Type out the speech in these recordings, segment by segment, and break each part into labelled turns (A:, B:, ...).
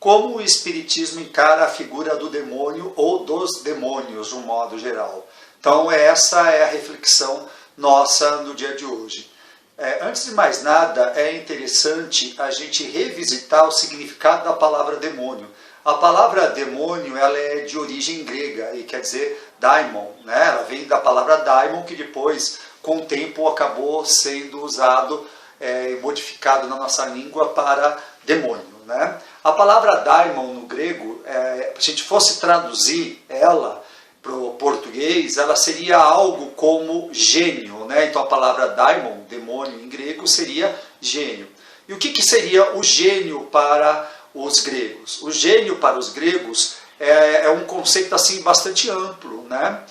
A: como o Espiritismo encara a figura do demônio ou dos demônios, de um modo geral. Então essa é a reflexão nossa no dia de hoje. Antes de mais nada, é interessante a gente revisitar o significado da palavra demônio. A palavra demônio, ela é de origem grega e quer dizer daimon, né? Ela vem da palavra daimon, que depois, com o tempo, acabou sendo usado e modificado na nossa língua para demônio, né? A palavra daimon no grego, se a gente fosse traduzir ela para o português, ela seria algo como gênio, né? Então a palavra daimon, demônio em grego, seria gênio. E o que seria o gênio para os gregos? O gênio para os gregos é um conceito assim bastante amplo, né?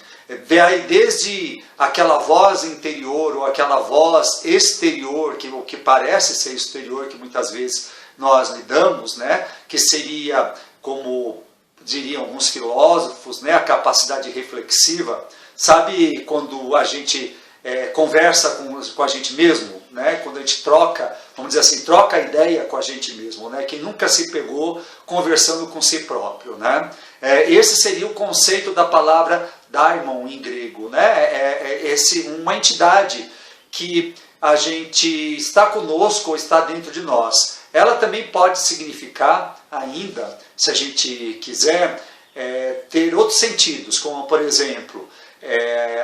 A: Vê aí desde aquela voz interior ou aquela voz exterior, que parece ser exterior, que muitas vezes nós lidamos, né? Que seria, como diriam alguns filósofos, né? A capacidade reflexiva. Sabe quando a gente conversa com a gente mesmo, né? Quando a gente troca, vamos dizer assim, troca ideia com a gente mesmo, né? Quem nunca se pegou conversando com si próprio, né? Esse seria o conceito da palavra daimon em grego, né? Uma entidade que a gente está conosco ou está dentro de nós. Ela também pode significar ainda, se a gente quiser, ter outros sentidos, como por exemplo,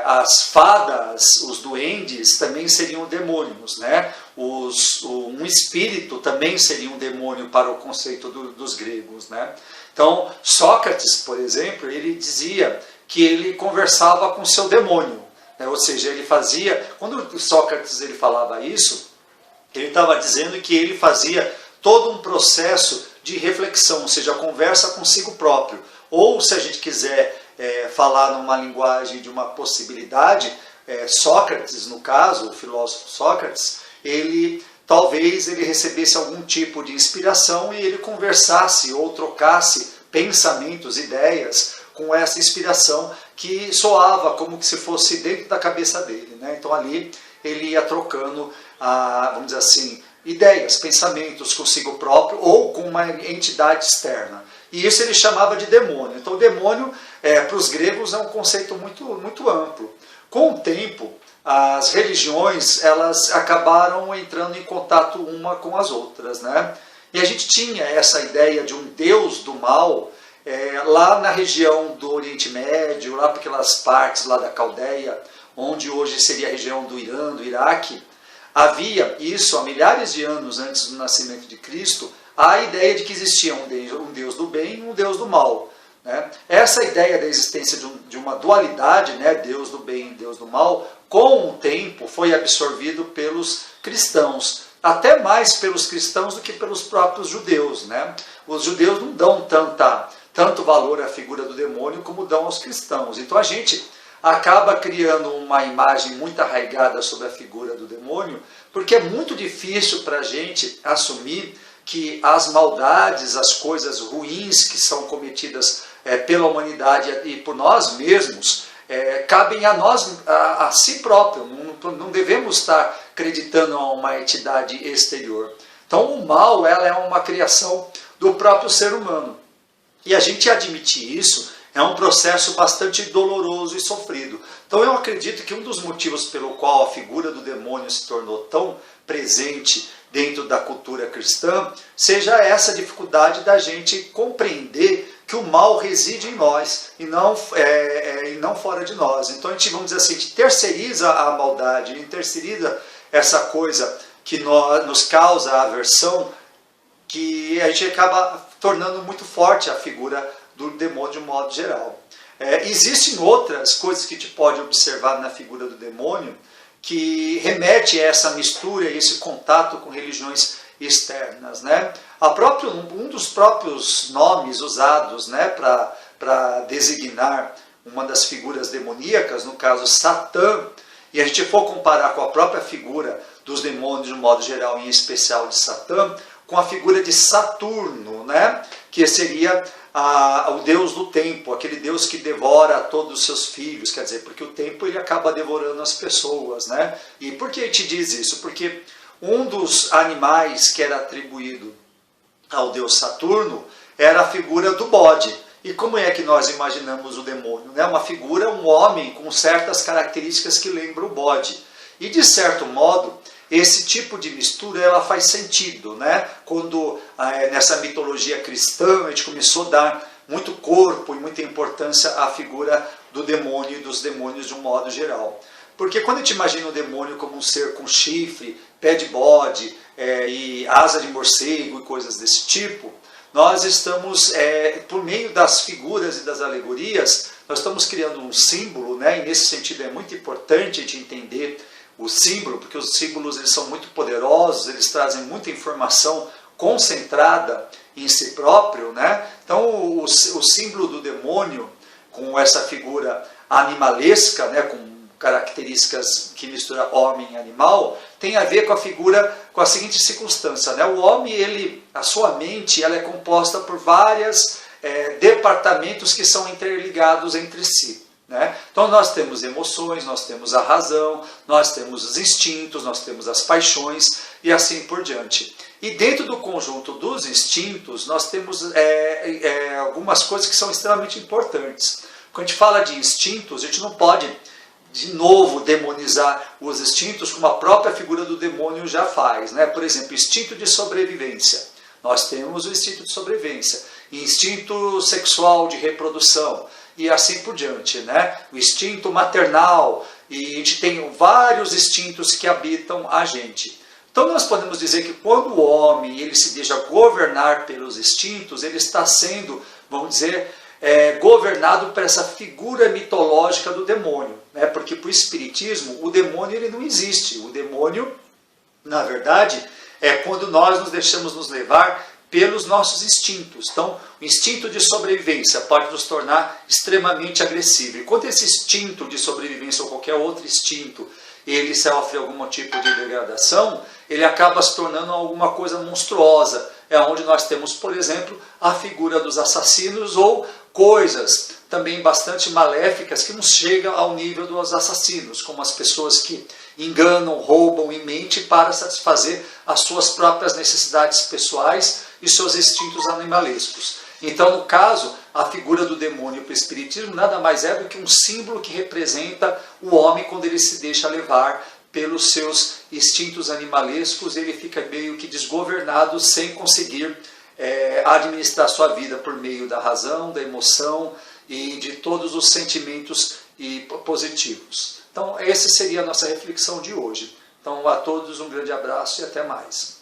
A: as fadas, os duendes também seriam demônios, né? Um espírito também seria um demônio para o conceito dos gregos, né? Então, Sócrates, por exemplo, ele dizia que ele conversava com seu demônio, né? Ou seja, ele fazia, quando Sócrates ele falava isso, ele estava dizendo que ele fazia todo um processo de reflexão, ou seja, conversa consigo próprio. Ou, se a gente quiser falar numa linguagem de uma possibilidade, Sócrates, no caso, o filósofo Sócrates, talvez ele recebesse algum tipo de inspiração e ele conversasse ou trocasse pensamentos, ideias com essa inspiração que soava como se fosse dentro da cabeça dele, né? Então ali ele ia trocando, vamos dizer assim, ideias, pensamentos consigo próprio ou com uma entidade externa. E isso ele chamava de demônio. Então o demônio, para os gregos, é um conceito muito, muito amplo. Com o tempo, as religiões elas acabaram entrando em contato uma com as outras, né? E a gente tinha essa ideia de um deus do mal lá na região do Oriente Médio, lá para aquelas partes lá da Caldeia, onde hoje seria a região do Irã, do Iraque. Havia isso há milhares de anos antes do nascimento de Cristo, a ideia de que existia um Deus do bem e um Deus do mal, né? Essa ideia da existência de uma dualidade, né, Deus do bem e Deus do mal, com o tempo foi absorvido pelos cristãos, até mais pelos cristãos do que pelos próprios judeus, né? Os judeus não dão tanto valor à figura do demônio como dão aos cristãos. Então a gente acaba criando uma imagem muito arraigada sobre a figura do demônio, porque é muito difícil para a gente assumir que as maldades, as coisas ruins que são cometidas pela humanidade e por nós mesmos, cabem a nós, a si próprio. Não devemos estar acreditando a uma entidade exterior. Então o mal, ela é uma criação do próprio ser humano. E a gente admitir isso é um processo bastante doloroso e sofrido. Então eu acredito que um dos motivos pelo qual a figura do demônio se tornou tão presente dentro da cultura cristã seja essa dificuldade da gente compreender que o mal reside em nós e não fora de nós. Então a gente, vamos dizer assim, a gente terceiriza a maldade, a gente terceiriza essa coisa que nos causa aversão, que a gente acaba tornando muito forte a figura do demônio de um modo geral. Existem outras coisas que a gente pode observar na figura do demônio que remete a essa mistura e esse contato com religiões externas, né? Um dos próprios nomes usados, né, para designar uma das figuras demoníacas, no caso Satã, e a gente for comparar com a própria figura dos demônios de um modo geral, em especial de Satã, com a figura de Saturno, né, que seria o deus do tempo, aquele deus que devora todos os seus filhos, quer dizer, porque o tempo ele acaba devorando as pessoas, né? E por que a gente diz isso? Porque um dos animais que era atribuído ao deus Saturno era a figura do bode. E como é que nós imaginamos o demônio? Né? Uma figura, um homem com certas características que lembram o bode. E de certo modo, esse tipo de mistura ela faz sentido, né? Quando nessa mitologia cristã a gente começou a dar muito corpo e muita importância à figura do demônio e dos demônios de um modo geral. Porque quando a gente imagina o demônio como um ser com chifre, pé de bode e asa de morcego e coisas desse tipo, nós estamos, por meio das figuras e das alegorias, nós estamos criando um símbolo, né? E nesse sentido é muito importante a gente entender o símbolo, porque os símbolos eles são muito poderosos, eles trazem muita informação concentrada em si próprio, né? Então o símbolo do demônio, com essa figura animalesca, né? Com características que mistura homem e animal, tem a ver com a figura, com a seguinte circunstância, né? O homem, a sua mente, ela é composta por vários departamentos que são interligados entre si. Né? Então nós temos emoções, nós temos a razão, nós temos os instintos, nós temos as paixões e assim por diante. E dentro do conjunto dos instintos, nós temos algumas coisas que são extremamente importantes. Quando a gente fala de instintos, a gente não pode de novo demonizar os instintos como a própria figura do demônio já faz. Né? Por exemplo, instinto de sobrevivência. Nós temos o instinto de sobrevivência, instinto sexual de reprodução e assim por diante. Né? O instinto maternal, e a gente tem vários instintos que habitam a gente. Então nós podemos dizer que quando o homem ele se deixa governar pelos instintos, ele está sendo, vamos dizer, governado por essa figura mitológica do demônio, né? Porque para o espiritismo o demônio ele não existe. O demônio, na verdade, é quando nós nos deixamos nos levar pelos nossos instintos. Então, o instinto de sobrevivência pode nos tornar extremamente agressivo. E quando esse instinto de sobrevivência ou qualquer outro instinto ele sofre algum tipo de degradação, ele acaba se tornando alguma coisa monstruosa. É onde nós temos, por exemplo, a figura dos assassinos ou coisas também bastante maléficas que não chegam ao nível dos assassinos, como as pessoas que enganam, roubam e mentem para satisfazer as suas próprias necessidades pessoais e seus instintos animalescos. Então, no caso, a figura do demônio para o espiritismo nada mais é do que um símbolo que representa o homem quando ele se deixa levar pelos seus instintos animalescos, ele fica meio que desgovernado sem conseguir administrar sua vida por meio da razão, da emoção e de todos os sentimentos positivos. Então, essa seria a nossa reflexão de hoje. Então, a todos um grande abraço e até mais.